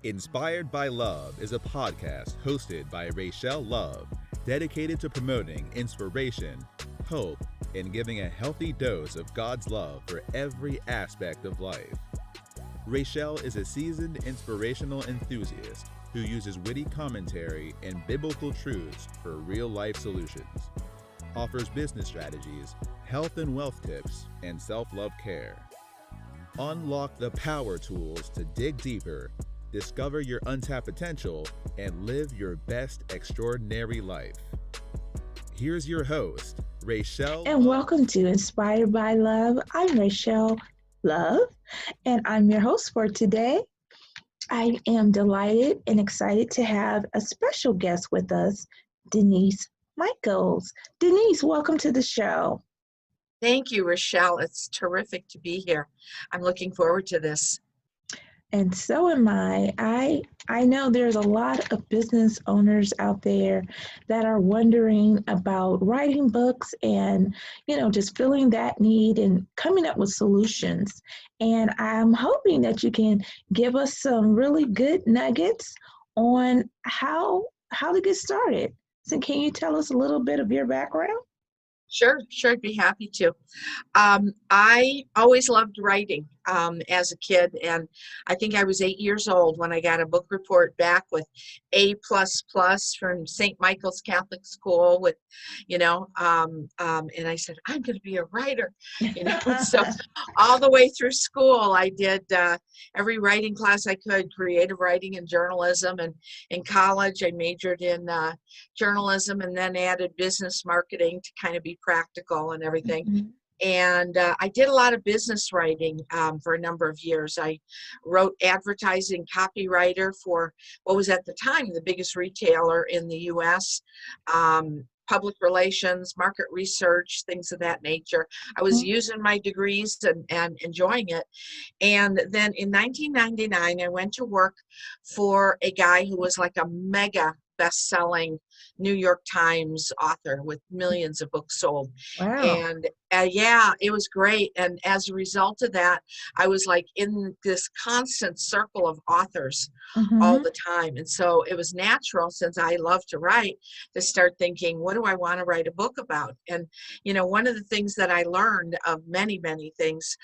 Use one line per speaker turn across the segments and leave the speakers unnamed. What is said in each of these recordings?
Inspired by Love is a podcast hosted by Rachellelove, dedicated to promoting inspiration, hope, and giving a healthy dose of God's love for every aspect of life. Rachelle is a seasoned inspirational enthusiast who uses witty commentary and biblical truths for real-life solutions, offers business strategies, health and wealth tips, and self-love care. Unlock the power tools to dig deeper, discover your untapped potential, and live your best extraordinary life. Here's your host, Rachelle.
And welcome to Inspired by Love. I'm Rachelle Love, and I'm your host for today. I am delighted and excited to have a special guest with us, Denise Michaels. Denise, welcome to the show.
Thank you, Rachelle. It's terrific to be here. I'm looking forward to this.
And so am I. I know there's a lot of business owners out there that are wondering about writing books and, just filling that need and coming up with solutions. And I'm hoping that you can give us some really good nuggets on how to get started. So can you tell us a little bit of your background?
Sure, I'd be happy to. I always loved writing as a kid, and I think I was 8 years old when I got a book report back with A++ from St. Michael's Catholic School with, and I said, I'm going to be a writer, So all the way through school, I did every writing class I could, creative writing and journalism, and in college, I majored in journalism and then added business marketing to kind of be practical and everything.
Mhm.
And I did a lot of business writing for a number of years. I wrote advertising copywriter for what was at the time the biggest retailer in the U.S., public relations, market research, things of that nature. I was using my degrees and enjoying it. And then in 1999, I went to work for a guy who was like a mega-bestselling New York Times author with millions of books sold.
Wow.
And it was great. And as a result of that, I was like in this constant circle of authors all the time. And so it was natural, since I love to write, to start thinking, what do I want to write a book about? And, one of the things that I learned of many, many things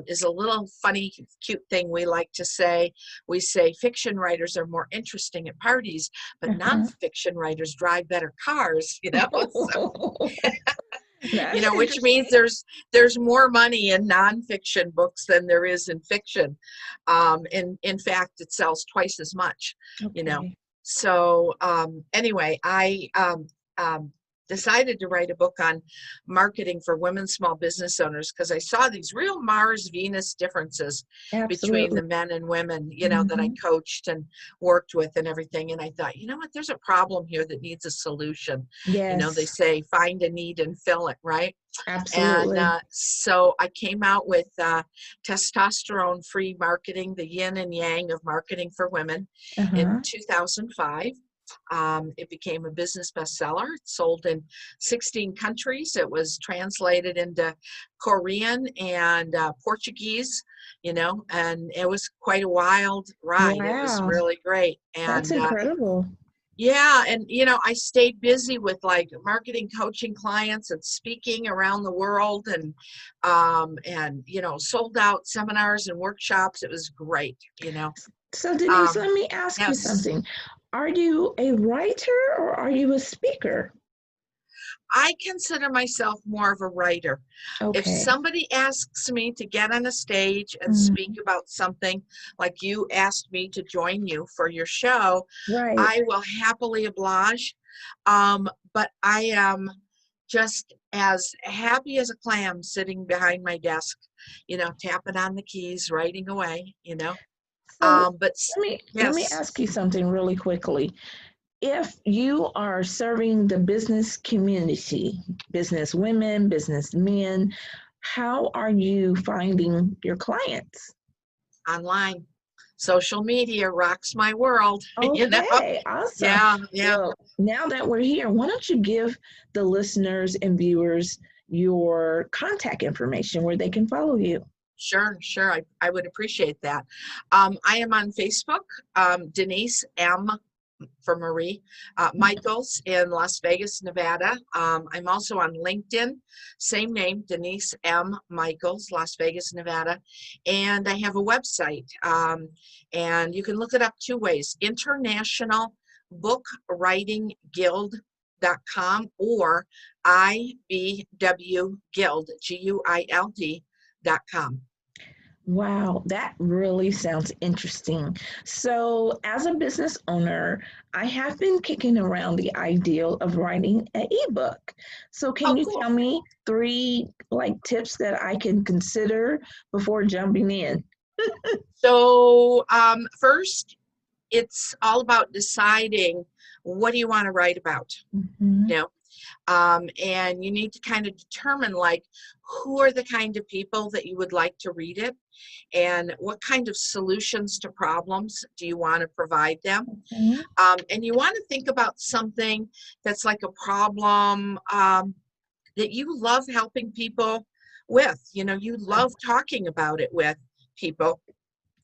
is a little funny, cute thing we like to say. We say fiction writers are more interesting at parties, but nonfiction writers drive better cars, So, which means there's more money in nonfiction books than there is in fiction. In fact, it sells twice as much, So anyway, I decided to write a book on marketing for women small business owners because I saw these real Mars-Venus differences between the men and women, that I coached and worked with and everything. And I thought, there's a problem here that needs a solution.
Yes.
They say find a need and fill it, right?
Absolutely.
And so I came out with testosterone-free marketing, the yin and yang of marketing for women in 2005. It became a business bestseller. It sold in 16 countries. It was translated into Korean and Portuguese, and it was quite a wild ride.
Wow.
It was really great. And
that's incredible.
And I stayed busy with like marketing coaching clients and speaking around the world and sold out seminars and workshops. It was great,
So Denise, let me ask you something. Are you a writer or are you a speaker?
I consider myself more of a writer.
Okay.
If somebody asks me to get on a stage and speak about something, like you asked me to join you for your show,
right,
I will happily oblige. But I am just as happy as a clam sitting behind my desk, tapping on the keys, writing away,
So
but
let me ask you something really quickly. If you are serving the business community, business women, business men, how are you finding your clients?
Online. Social media rocks my world.
Okay, awesome.
Yeah.
Well, now that we're here, why don't you give the listeners and viewers your contact information where they can follow you?
Sure. I would appreciate that. I am on Facebook, Denise M. for Marie, Michaels in Las Vegas, Nevada. I'm also on LinkedIn, same name, Denise M. Michaels, Las Vegas, Nevada. And I have a website, and you can look it up two ways, International Book Writing Guild.com or IBW Guild, GUILD.com.
Wow, that really sounds interesting. So, as a business owner, I have been kicking around the ideal of writing an ebook. So, can
Oh,
you
cool.
tell me three tips that I can consider before jumping in?
So, first, it's all about deciding what do you want to write about,
Mhm.
you know, and you need to kind of determine like who are the kind of people that you would like to read it, and what kind of solutions to problems do you want to provide them.
Mhm.
And you want to think about something that's like a problem that you love helping people with. You love talking about it with people.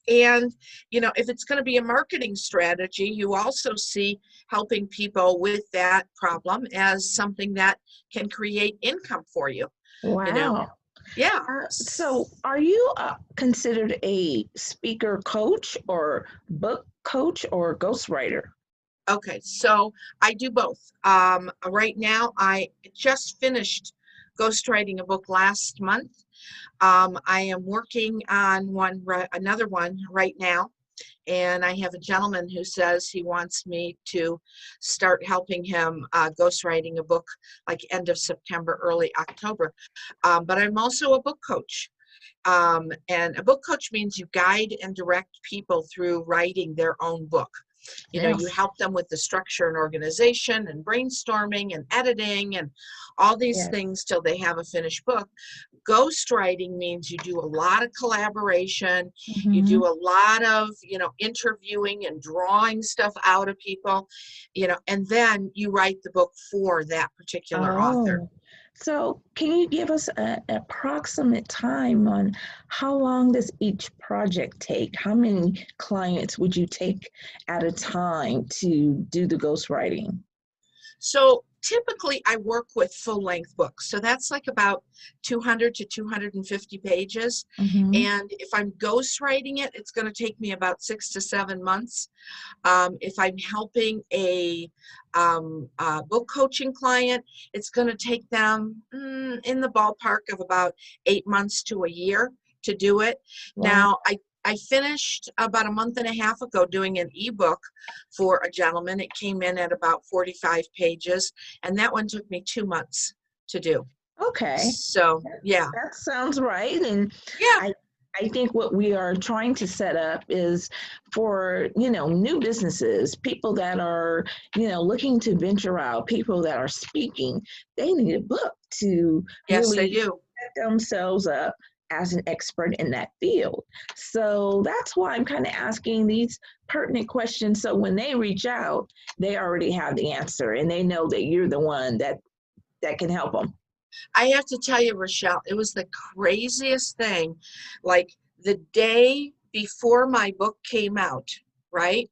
And, if it's going to be a marketing strategy, you also see helping people with that problem as something that can create income for you, you know?
Wow.
Yeah.
So, are you considered a speaker coach or book coach or ghostwriter?
Okay. So I do both. Right now, I just finished ghostwriting a book last month. I am working on another one right now. And I have a gentleman who says he wants me to start helping him ghostwriting a book like end of September, early October. But I'm also a book coach. And a book coach means you guide and direct people through writing their own book. You
Yes.
help them with the structure and organization and brainstorming and editing and all these
Yes.
things till they have a finished book. Ghostwriting means you do a lot of collaboration, you
Mhm.
do a lot of, interviewing and drawing stuff out of people, and then you write the book for that particular author.
Oh, so can you give us an approximate time on how long does each project take? How many clients would you take at a time to do the ghostwriting?
So typically I work with full length books. So that's like about 200 to 250 pages.
Mm-hmm.
And if I'm ghostwriting it, it's going to take me about 6 to 7 months. If I'm helping a book coaching client, it's going to take them in the ballpark of about 8 months to a year to do it.
Wow.
Now, I finished about a month and a half ago doing an ebook for a gentleman. It came in at about 45 pages, and that one took me 2 months to do.
Okay.
So, yeah,
That sounds right. And
yeah,
I I think what we are trying to set up is for, new businesses, people that are, looking to venture out, people that are speaking, they need a book to
yes, they
really
do.
set themselves up as an expert in that field. So that's why I'm kind of asking these pertinent questions. So when they reach out, they already have the answer and they know that you're the one that can help them.
I have to tell you, Rachelle, it was the craziest thing. Like the day before my book came out, right?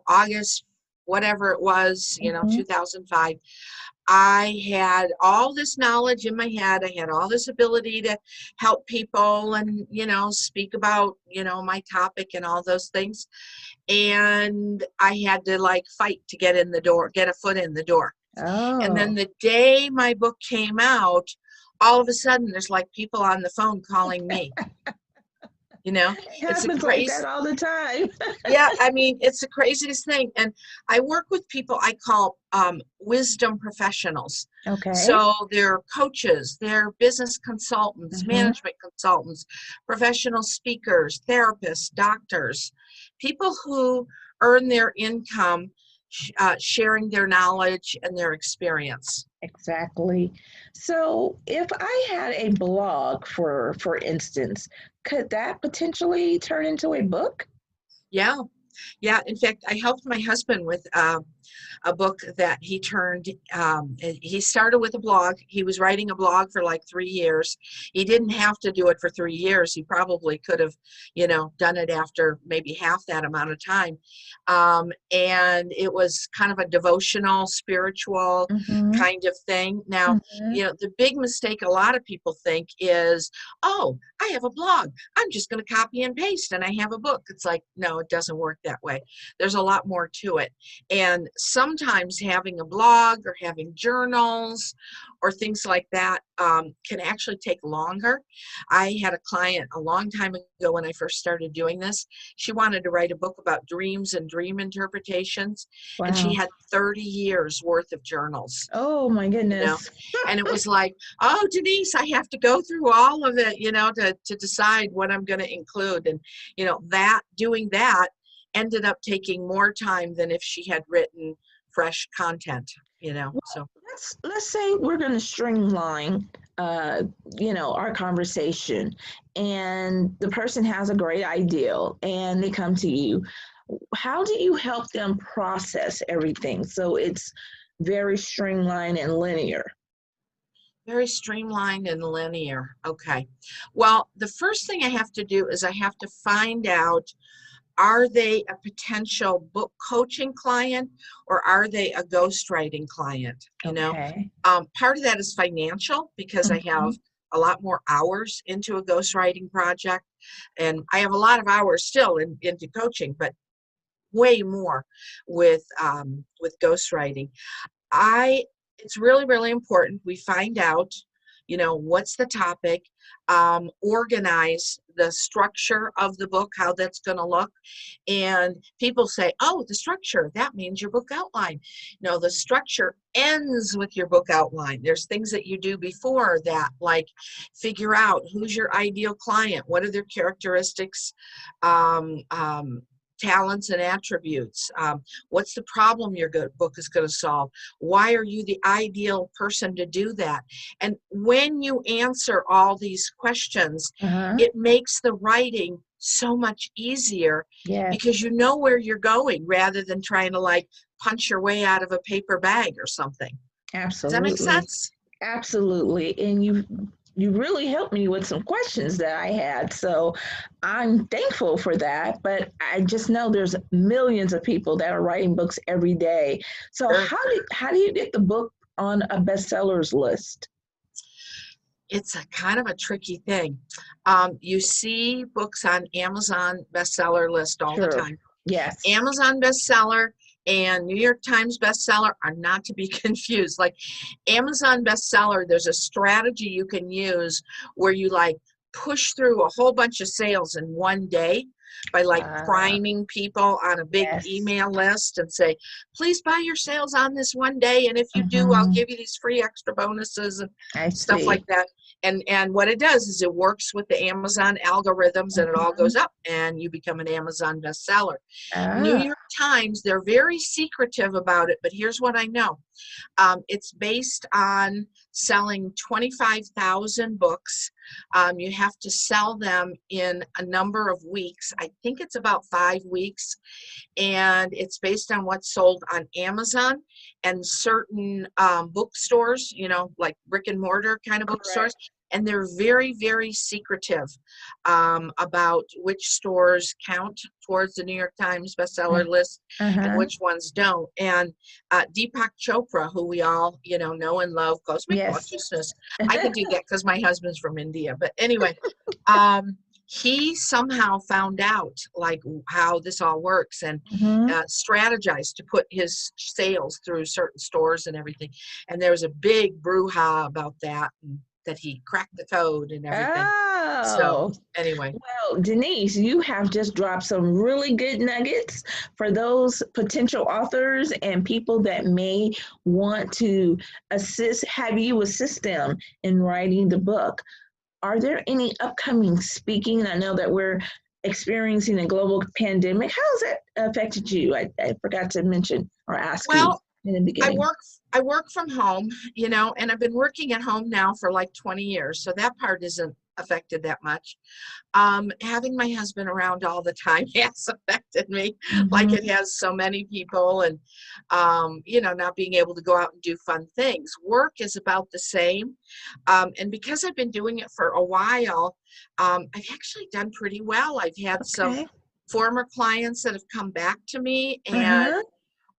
August, whatever it was,
Mhm.
2005. I had all this knowledge in my head. I had all this ability to help people and, speak about, my topic and all those things. And I had to like fight to get in the door, get a foot in the door. And then
Oh.
the day my book came out, all of a sudden there's like people on the phone calling me. You know,
It
it's a
happens like
crazy,
that all the time.
yeah, I mean, it's the craziest thing. And I work with people I call wisdom professionals.
Okay.
So they're coaches, they're business consultants,
Mhm.
management consultants, professional speakers, therapists, doctors, people who earn their income sharing their knowledge and their experience.
Exactly. So if I had a blog, for instance, could that potentially turn into a book?
Yeah. Yeah. In fact, I helped my husband with a book that he started with a blog. He was writing a blog for like 3 years. He didn't have to do it for 3 years. He probably could have, done it after maybe half that amount of time. And it was kind of a devotional, spiritual
Mm-hmm.
kind of thing. Now,
Mm-hmm.
the big mistake a lot of people think is, oh, I have a blog. I'm just going to copy and paste and I have a book. It's like, no, it doesn't work that way. There's a lot more to it. And sometimes having a blog or having journals or things like that can actually take longer. I had a client a long time ago when I first started doing this. She wanted to write a book about dreams and dream interpretations, and she
Wow.
had 30 years worth of journals.
Oh my
you know
goodness.
and it was like, oh, Denise, I have to go through all of it, to decide what I'm going to include. And that doing that ended up taking more time than if she had written fresh content. So
Let's say we're going to streamline our conversation, and the person has a great idea and they come to you. How do you help them process everything so it's very streamlined and linear?
very streamlined and linear. Okay, well, the first thing I have to do is I have to find out, are they a potential book coaching client or are they a ghostwriting client?
Okay.
Part of that is financial, because I have
Mhm.
a lot more hours into a ghostwriting project, and I have a lot of hours still into coaching, but way more with ghostwriting. It's really, really important we find out, what's the topic, organize the structure of the book, how that's going to look. And people say, oh, the structure, that means your book outline. No, the structure ends with your book outline. There's things that you do before that, like figure out who's your ideal client, what are their characteristics, um, um, talents and attributes, what's the problem your book is going to solve, why are you the ideal person to do that. And when you answer all these questions,
Uh-huh.
it makes the writing so much easier,
Yes,
because you know where you're going rather than trying to like punch your way out of a paper bag or something. Does that make
absolutely.
sense?
Absolutely. And you really helped me with some questions that I had. So I'm thankful for that. But I just know there's millions of people that are writing books every day. So
Sure.
how do you get the book on a bestsellers list?
It's a kind of a tricky thing. You see books on Amazon bestseller list all the
Sure.
time.
Yes.
Amazon bestseller and New York Times bestseller are not to be confused. Like Amazon bestseller, there's a strategy you can use where you like push through a whole bunch of sales in one day by like
Uh,
priming people on a big
yes.
email list and say, please buy your sales on this one day. And if you do, I'll
Hmm.
give you these free extra bonuses and
I
stuff like
see.
that. And what it does is it works with the Amazon algorithms and it all
Mhm.
goes up and you become an Amazon bestseller. New
Ah.
York Times, they're very secretive about it, but here's what I know. It's based on selling 25,000 books. You have to sell them in a number of weeks. I think it's about 5 weeks. And it's based on what's sold on Amazon and certain bookstores, like brick and mortar kind of bookstores.
Correct.
And they're very, very secretive about which stores count towards the New York Times bestseller list and
Uh-huh.
which ones don't. And Deepak Chopra, who we all, know and love, cosmic
Yes.
consciousness. I could do that because my husband's from India. But anyway, um, he somehow found out like how this all works and
Hmm.
strategized to put his sales through certain stores and everything. And there was a big brouhaha about that, and that he cracked the code and everything. So
Oh.
anyway,
Well, Denise, you have just dropped some really good nuggets for those potential authors and people that may want to have you assist them in writing the book. Are there any upcoming speaking? I know that we're experiencing a global pandemic. How has that affected you? I forgot to mention or ask you
well,
in the
I
beginning.
work I work from home, and I've been working at home now for like 20 years. So that part isn't affected that much. Having my husband around all the time has affected me, like it has so many people, and not being able to go out and do fun things. Work is about the same, and because I've been doing it for a while, I've actually done pretty well. I've had some
Okay.
former clients that have come back to me, and
Uh-huh.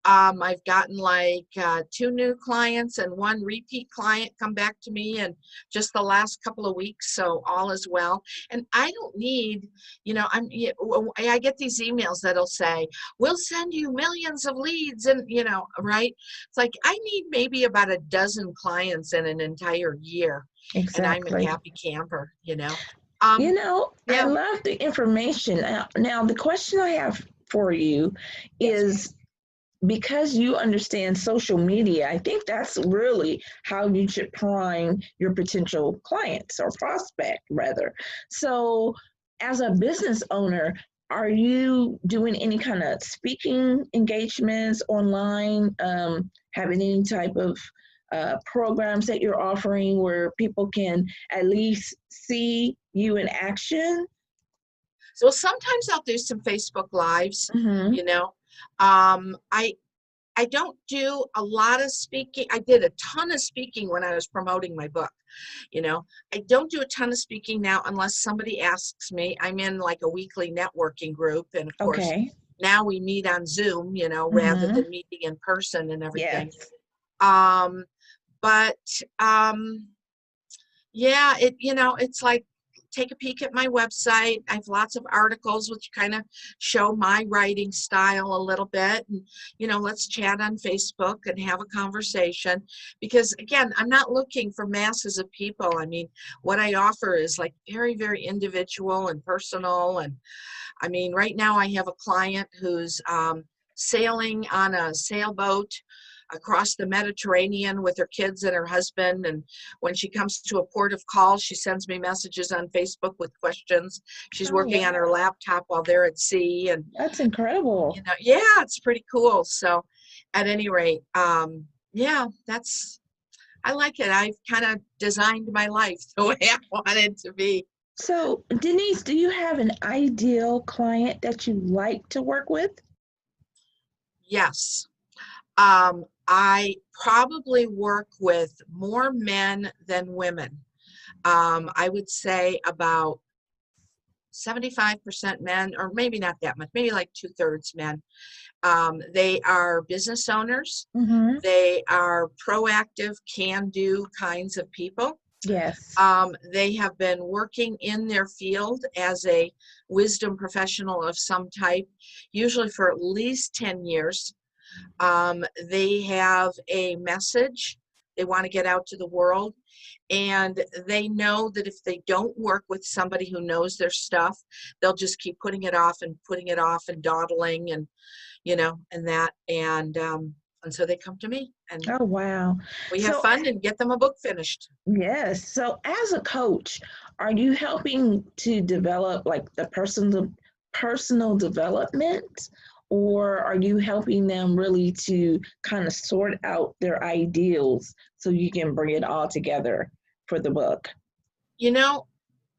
I've gotten like 2 new clients and 1 repeat client come back to me in just the last couple of weeks. So all is well. And I don't need, I get these emails that'll say, we'll send you millions of leads. And, right. It's like, I need maybe about a dozen clients in an entire year. And I'm a
Exactly.
happy camper,
I
Yeah.
love the information. Now, the question I have for you
Yes.
is, because you understand social media, I think that's really how you should prime your potential clients, or prospect rather. So, as a business owner, are you doing any kind of speaking engagements online? Having any type of programs that you're offering where people can at least see you in action?
So sometimes I'll do some Facebook Lives,
Mm-hmm.
you know. I don't do a lot of speaking. I did a ton of speaking when I was promoting my book. I don't do a ton of speaking now unless somebody asks me. I'm in like a weekly networking group, and of course
Okay.
now we meet on Zoom, rather
Mm-hmm.
than meeting in person and everything.
Yes.
Um, but yeah, it's like, take a peek at my website. I have lots of articles which kind of show my writing style a little bit. And, let's chat on Facebook and have a conversation. Because again, I'm not looking for masses of people. I mean, what I offer is like very, very individual and personal. And I mean, right now I have a client who's sailing on a sailboat across the Mediterranean with her kids and her husband. And when she comes to a port of call, she sends me messages on Facebook with questions. She's
Oh,
working on her
wow.
laptop while they're at sea. And,
That's incredible.
yeah, it's pretty cool. So at any rate, yeah, I like it. I've kind of designed my life the way I want it to be.
So, Denise, do you have an ideal client that you like to work with?
Yes. I probably work with more men than women. I would say about 75% men, or maybe not that much, maybe like 2/3 men. They are business owners.
Mm-hmm.
They are proactive, can-do kinds of people.
Yes.
They have been working in their field as a wisdom professional of some type, usually for at least 10 years. They have a message they want to get out to the world, and they know that if they don't work with somebody who knows their stuff, they'll just keep putting it off and dawdling, and and that, and so they come to me, and
Oh, wow.
we have
So,
fun and get them a book finished.
yes. So, as a coach, are you helping to develop like the personal development, or are you helping them really to kind of sort out their ideals so you can bring it all together for the book?
you know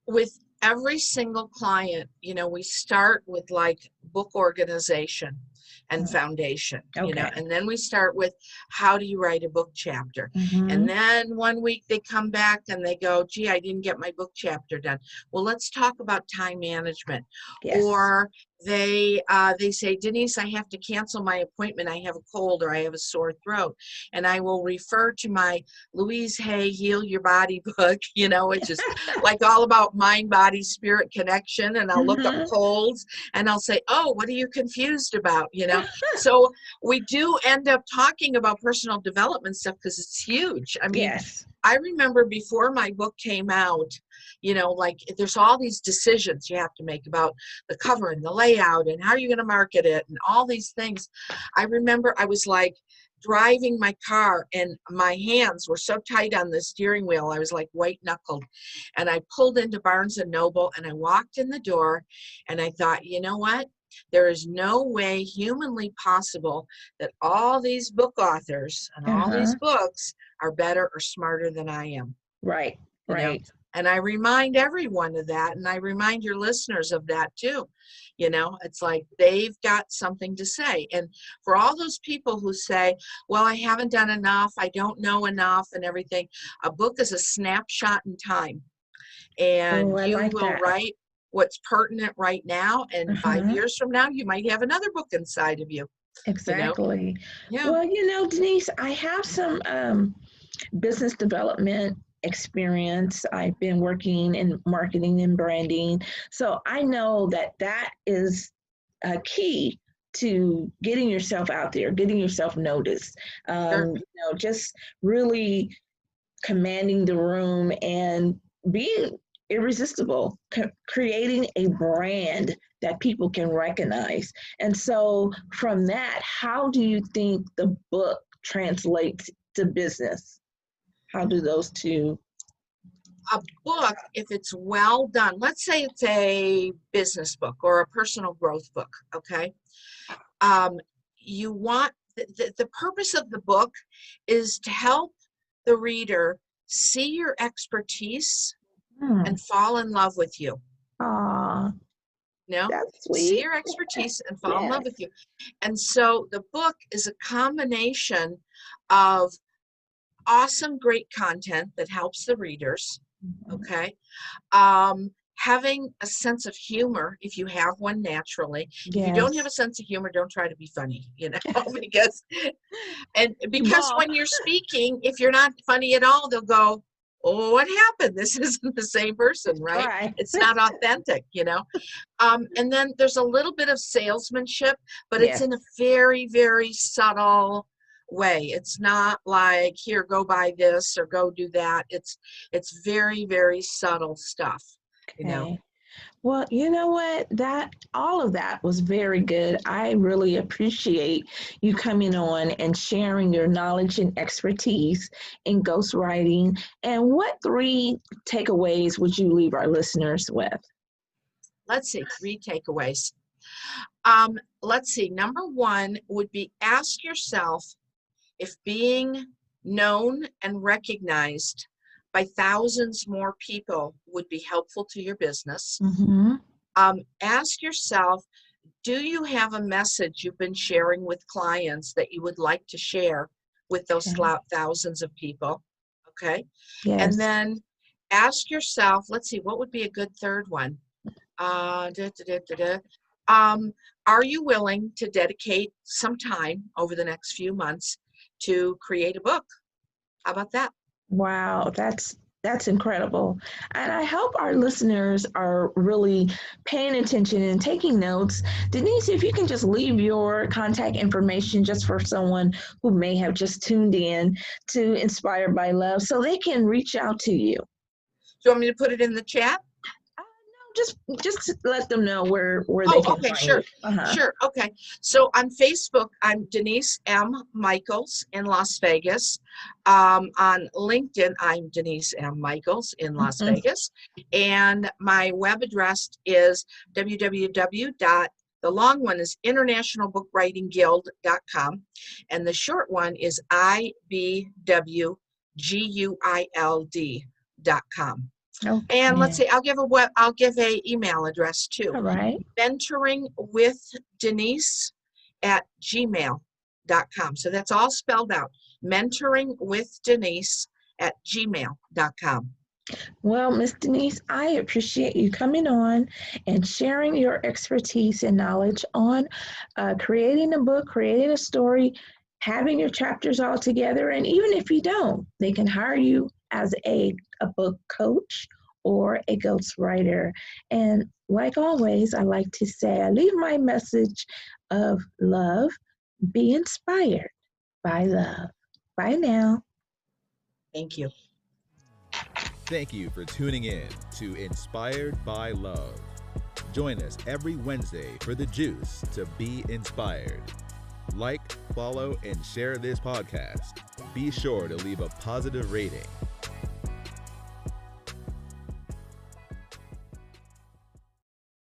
with every single client, we start with like book organization and foundation,
Okay.
and then we start with, how do you write a book chapter? And
Mm-hmm.
then one week they come back and they go, gee, I didn't get my book chapter done. Well, let's talk about time management.
Yes.
Or they say, Denise, I have to cancel my appointment. I have a cold or I have a sore throat. And I will refer to my Louise Hay Heal Your Body book, which is like all about mind, body, spirit connection. And I'll look up
Mm-hmm.
colds and I'll say, oh, what are you confused about? So we do end up talking about personal development stuff because it's huge. I mean,
Yes.
I remember before my book came out, like there's all these decisions you have to make about the cover and the layout and how you're going to market it and all these things. I remember I was like driving my car and my hands were so tight on the steering wheel. I was like white knuckled, and I pulled into Barnes and Noble and I walked in the door and I thought, you know what? There is no way humanly possible that all these book authors and all
Uh-huh.
these books are better or smarter than I am.
Right.
You know,
Right.
And I remind everyone of that. And I remind your listeners of that too. It's like they've got something to say. And for all those people who say, well, I haven't done enough, I don't know enough and everything, a book is a snapshot in time. And
Oh, I
you
like
will
that.
write what's pertinent right now. And 5 years from now, you might have another book inside of you.
Exactly.
Yeah.
Well, Denise, I have some business development experience. I've been working in marketing and branding. So I know that is a key to getting yourself out there, getting yourself noticed.
Sure.
Just really commanding the room and being irresistible, creating a brand that people can recognize. And so, from that, how do you think the book translates to business? How do those two?
A book, if it's well done, let's say it's a business book or a personal growth book, okay? You want the purpose of the book is to help the reader see your expertise and fall in love with you.
Aw, that's
See
sweet.
your expertise and fall in
Yes.
love with you. And so the book is a combination of awesome, great content that helps the readers, okay? Having a sense of humor, if you have one naturally. If you don't have a sense of humor, don't try to be funny, because when you're speaking, if you're not funny at all, they'll go, oh, what happened? This isn't the same person, right?
Right.
It's not authentic, and then there's a little bit of salesmanship, but it's
Yes.
in a very, very subtle way. It's not like, here, go buy this or go do that. It's very, very subtle stuff,
Okay. Well, you know what? All of that was very good. I really appreciate you coming on and sharing your knowledge and expertise in ghostwriting. And what 3 takeaways would you leave our listeners with?
Let's see, 3 takeaways. Let's see. Number 1 would be, ask yourself if being known and recognized by thousands more people would be helpful to your business.
Mm-hmm.
Ask yourself, do you have a message you've been sharing with clients that you would like to share with those thousands of people? Okay.
Yes.
And then ask yourself, let's see, what would be a good third one? Are you willing to dedicate some time over the next few months to create a book? How about that?
Wow, that's incredible. And I hope our listeners are really paying attention and taking notes. Denise, if you can just leave your contact information just for someone who may have just tuned in to Inspired by Love so they can reach out to you.
Do you want me to put it in the chat?
No, just let them know where they can find
sure.
you.
Sure. Okay. So on Facebook, I'm Denise M. Michaels in Las Vegas. On LinkedIn, I'm Denise M. Michaels in Las Vegas. And my web address is the long one is internationalbookwritingguild.com. And the short one is IBWGUILD.com.
Okay.
And let's see, I'll give a email address too.
All right.
mentoringwithdenise@gmail.com. So that's all spelled out. mentoringwithdenise@gmail.com.
Well, Miss Denise, I appreciate you coming on and sharing your expertise and knowledge on creating a book, creating a story, having your chapters all together. And even if you don't, they can hire you as a book coach or a ghostwriter. And like always, I like to say, I leave my message of love. Be inspired by love. Bye now.
Thank you.
Thank you for tuning in to Inspired by Love. Join us every Wednesday for the juice to be inspired. Like, follow, and share this podcast. Be sure to leave a positive rating.